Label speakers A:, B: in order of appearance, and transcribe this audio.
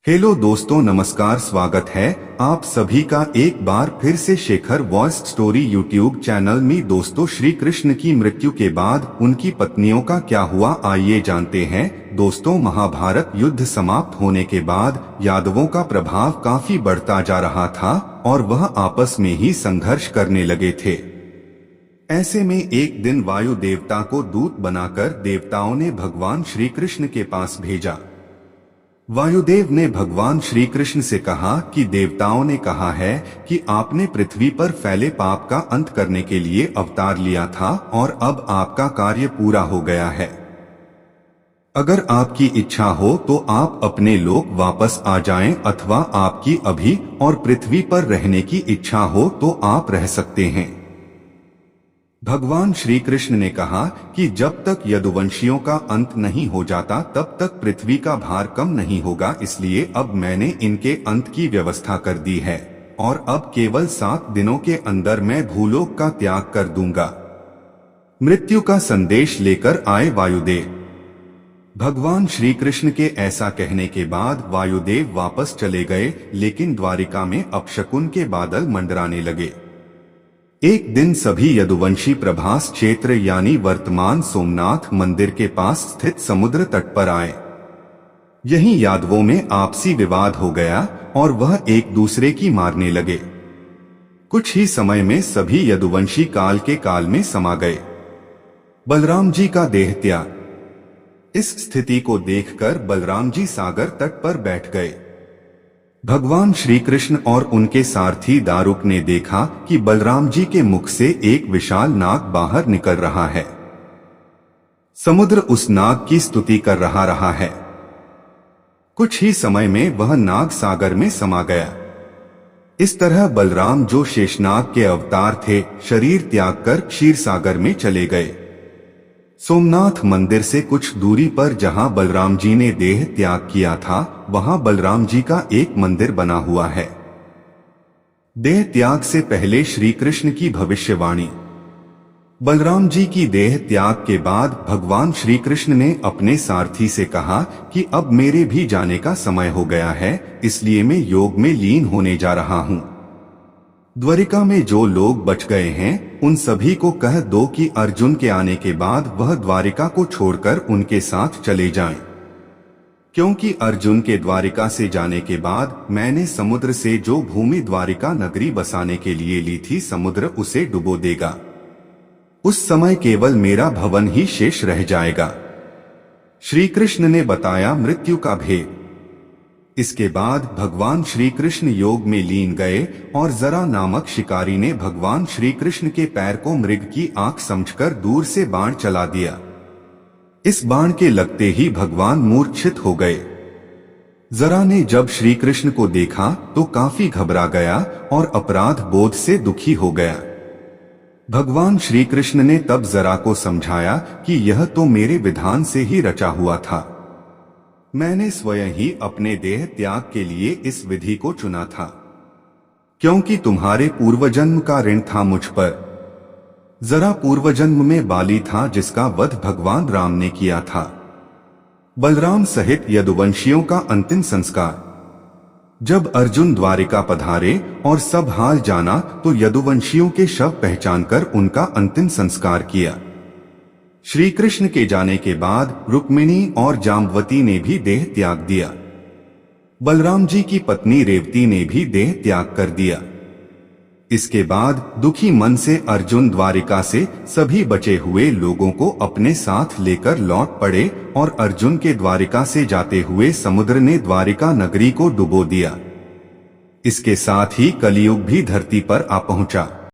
A: Hello दोस्तों, नमस्कार। स्वागत है आप सभी का एक बार फिर से Shekhar voice story YouTube channel में। दोस्तों, श्री कृष्ण की मृत्यु के बाद उनकी पत्नियों का क्या हुआ, आइए जानते हैं। दोस्तों, महाभारत युद्ध समाप्त होने के बाद यादवों का प्रभाव काफी बढ़ता जा रहा था और वह आपस में ही संघर्ष करने लगे थे। ऐसे में एक दिन वायु देवता को दूत बनाकर देवताओं ने भगवान श्री कृष्ण के पास भेजा। वायुदेव ने भगवान श्री कृष्ण से कहा कि देवताओं ने कहा है कि आपने पृथ्वी पर फैले पाप का अंत करने के लिए अवतार लिया था और अब आपका कार्य पूरा हो गया है। अगर आपकी इच्छा हो तो आप अपने लोक वापस आ जाएं, अथवा आपकी अभी और पृथ्वी पर रहने की इच्छा हो तो आप रह सकते हैं। भगवान श्री कृष्ण ने कहा कि जब तक यदुवंशियों का अंत नहीं हो जाता तब तक पृथ्वी का भार कम नहीं होगा, इसलिए अब मैंने इनके अंत की व्यवस्था कर दी है और अब केवल 7 दिनों के अंदर मैं भूलोक का त्याग कर दूंगा। मृत्यु का संदेश लेकर आए वायुदेव। भगवान श्री कृष्ण के ऐसा कहने के बाद वायुदेव वापस चले गए, लेकिन द्वारिका में अपशकुन के बादल मंडराने लगे। एक दिन सभी यदुवंशी प्रभास क्षेत्र यानी वर्तमान सोमनाथ मंदिर के पास स्थित समुद्र तट पर आए। यहीं यादवों में आपसी विवाद हो गया और वह एक दूसरे की मारने लगे। कुछ ही समय में सभी यदुवंशी काल के काल में समा गए। बलराम जी का देह त्याग। इस स्थिति को देखकर बलराम जी सागर तट पर बैठ गए। भगवान श्री कृष्ण और उनके सारथी दारुक ने देखा कि बलराम जी के मुख से एक विशाल नाग बाहर निकल रहा है। समुद्र उस नाग की स्तुति कर रहा है। कुछ ही समय में वह नाग सागर में समा गया। इस तरह बलराम, जो शेषनाग के अवतार थे, शरीर त्याग कर क्षीर सागर में चले गए। सोमनाथ मंदिर से कुछ दूरी पर जहां बलराम जी ने देह त्याग किया था, वहां बलराम जी का एक मंदिर बना हुआ है। देह त्याग से पहले श्री कृष्ण की भविष्यवाणी। बलराम जी की देह त्याग के बाद भगवान श्री कृष्ण ने अपने सारथी से कहा कि अब मेरे भी जाने का समय हो गया है, इसलिए मैं योग में लीन होने जा रहा हूं। द्वारिका में जो लोग बच गए हैं उन सभी को कह दो कि अर्जुन के आने के बाद वह द्वारिका को छोड़कर उनके साथ चले जाएं, क्योंकि अर्जुन के द्वारिका से जाने के बाद मैंने समुद्र से जो भूमि द्वारिका नगरी बसाने के लिए ली थी, समुद्र उसे डुबो देगा। उस समय केवल मेरा भवन ही शेष रह जाएगा। श्री कृष्ण ने बताया मृत्यु का भेद। इसके बाद भगवान श्री कृष्ण योग में लीन गए और जरा नामक शिकारी ने भगवान श्री कृष्ण के पैर को मृग की आंख समझकर दूर से बाण चला दिया। इस बाण के लगते ही भगवान मूर्छित हो गए। जरा ने जब श्री कृष्ण को देखा तो काफी घबरा गया और अपराध बोध से दुखी हो गया। भगवान श्री कृष्ण ने तब जरा को समझाया कि यह तो मेरे विधान से ही रचा हुआ था। मैंने स्वयं ही अपने देह त्याग के लिए इस विधि को चुना था, क्योंकि तुम्हारे पूर्वजन्म का ऋण था मुझ पर। जरा पूर्वजन्म में बाली था जिसका वध भगवान राम ने किया था। बलराम सहित यदुवंशियों का अंतिम संस्कार। जब अर्जुन द्वारिका पधारे और सब हाल जाना तो यदुवंशियों के शव पहचानकर उनका अंतिम संस्कार किया। श्री कृष्ण के जाने के बाद रुक्मिणी और जाम्बवती ने भी देह त्याग दिया। बलराम जी की पत्नी रेवती ने भी देह त्याग कर दिया। इसके बाद दुखी मन से अर्जुन द्वारिका से सभी बचे हुए लोगों को अपने साथ लेकर लौट पड़े और अर्जुन के द्वारिका से जाते हुए समुद्र ने द्वारिका नगरी को डुबो दिया। इसके साथ ही कलियुग भी धरती पर आ पहुंचा।